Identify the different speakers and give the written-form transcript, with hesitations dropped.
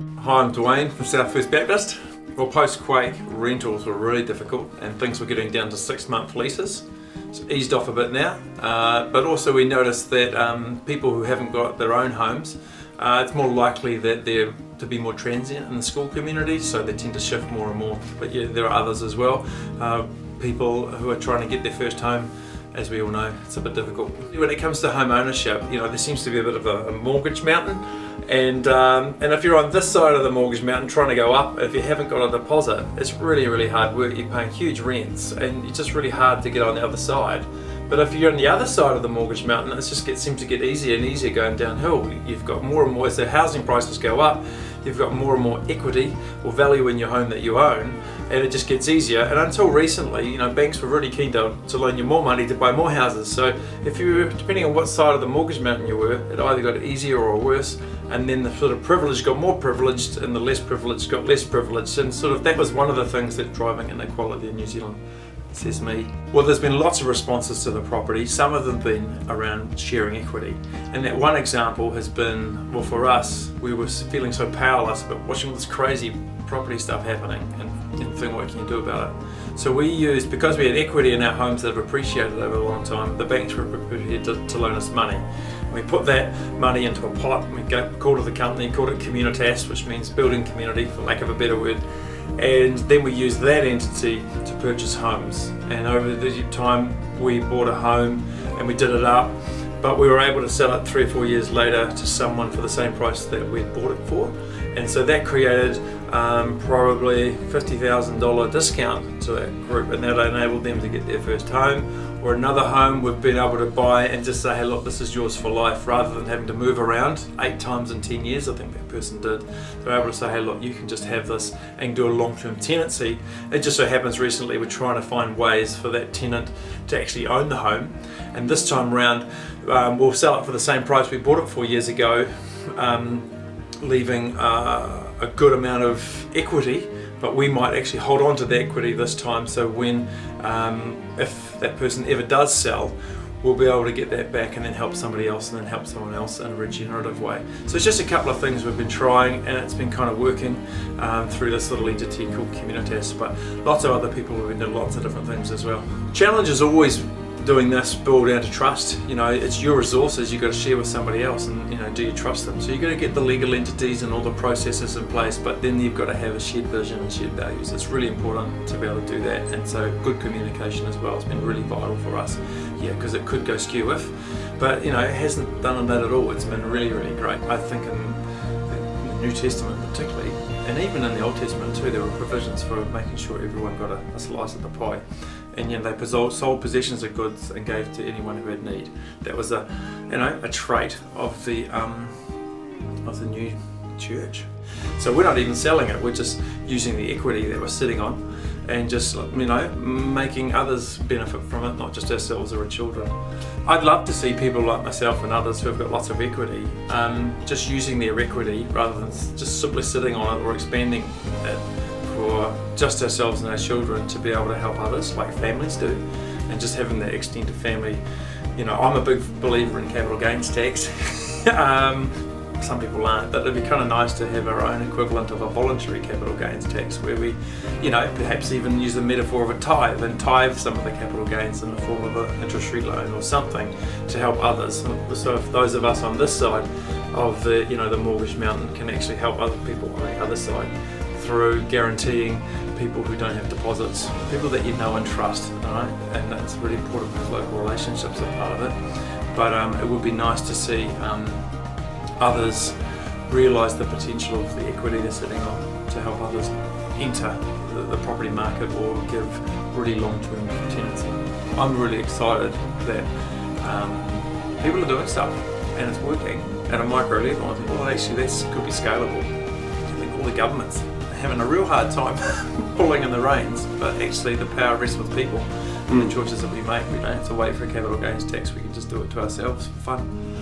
Speaker 1: Hi, I'm Dwayne from South First Baptist. Well, post-quake, rentals were really difficult and things were getting down to 6-month leases. It's eased off a bit now, but also we noticed that people who haven't got their own homes, it's more likely that they're to be more transient in the school community, so they tend to shift more and more. But yeah, there are others as well. People who are trying to get their first home, as we all know, it's a bit difficult. When it comes to home ownership, there seems to be a bit of a mortgage mountain, and if you're on this side of the mortgage mountain trying to go up, if you haven't got a deposit, it's really, really hard work. You're paying huge rents, and it's just really hard to get on the other side. But if you're on the other side of the mortgage mountain, it just seems to get easier and easier going downhill. You've got more and more, as the housing prices go up, you've got more and more equity or value in your home that you own, and it just gets easier. And until recently, banks were really keen to loan you more money to buy more houses. So if you, depending on what side of the mortgage mountain you were, it either got easier or worse. And then the sort of privileged got more privileged, and the less privileged got less privileged. And sort of that was one of the things that driving inequality in New Zealand. Says me. Well, there's been lots of responses to the property. Some of them have been around sharing equity. And that one example has been, well, for us, we were feeling so powerless about watching all this crazy property stuff happening and thinking what can you do about it. So we used, because we had equity in our homes that have appreciated over a long time, the banks were prepared to loan us money. We put that money into a pot, and we called it the company, called it Communitas, which means building community, for lack of a better word. And then we used that entity to purchase homes. And over the time, we bought a home and we did it up, but we were able to sell it 3 or 4 years later to someone for the same price that we had bought it for. And so that created probably $50,000 discount to that group, and that enabled them to get their first home. Or another home we've been able to buy and just say, hey look, this is yours for life, rather than having to move around 8 times in 10 years, I think that person did. They're able to say, hey look, you can just have this and do a long-term tenancy. It just so happens recently we're trying to find ways for that tenant to actually own the home, and this time around we'll sell it for the same price we bought it 4 years ago, leaving a good amount of equity, but we might actually hold on to the equity this time, so when if that person ever does sell, we'll be able to get that back and then help somebody else and then help someone else in a regenerative way. So it's just a couple of things we've been trying, and it's been kind of working through this little entity called Communitas, but lots of other people have been doing lots of different things as well. Challenge is always doing this, build down to trust. It's your resources you've got to share with somebody else, and do you trust them? So you've got to get the legal entities and all the processes in place, but then you've got to have a shared vision and shared values. It's really important to be able to do that, and so good communication as well has been really vital for us. Yeah, because it could go skew if, but it hasn't done that at all. It's been really, really great. I think in the New Testament particularly, and even in the Old Testament too, there were provisions for making sure everyone got a slice of the pie. And they sold possessions of goods and gave to anyone who had need. That was a trait of the new church. So we're not even selling it. We're just using the equity that we're sitting on, and just making others benefit from it, not just ourselves or our children. I'd love to see people like myself and others who have got lots of equity, just using their equity rather than just simply sitting on it or expanding it for just ourselves and our children, to be able to help others like families do, and just having that extended family. I'm a big believer in capital gains tax. Some people aren't, but it'd be kind of nice to have our own equivalent of a voluntary capital gains tax, where we, perhaps even use the metaphor of a tithe and tithe some of the capital gains in the form of an interest-free loan or something to help others. So if those of us on this side of the, the mortgage mountain can actually help other people on the other side through guaranteeing people who don't have deposits, people that you know and trust, right? And that's really important because local relationships are part of it. But it would be nice to see others realise the potential of the equity they're sitting on to help others enter the property market or give really long-term tenancy. I'm really excited that people are doing stuff and it's working at a micro level. I think, well, actually this could be scalable. I think all the governments having a real hard time pulling in the reins, but actually the power rests with people and the choices that we make. We don't have to wait for a capital gains tax, we can just do it to ourselves for fun.